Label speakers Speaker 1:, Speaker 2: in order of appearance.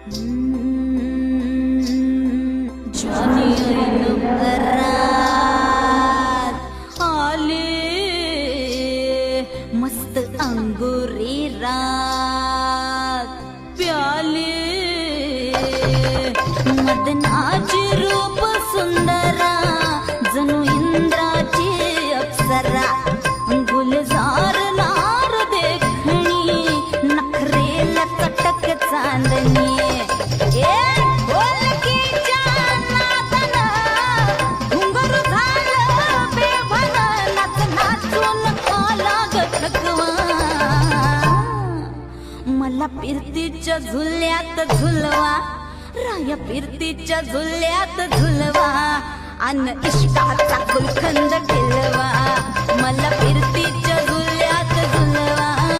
Speaker 1: जानी ऐन भरात आले मस्त अंगुरी रात प्याले मदनाची रूप सुंदरा जणू इंद्राची अप्सरा गुलजार नार देखणी नखरेला कटक चांदणी मला फिरतीच्या झुल्यात झुलवा राया फिरतीच्या झुल्यात झुलवा अन इष्टाचा गुलखंद गिलवा मला फिरती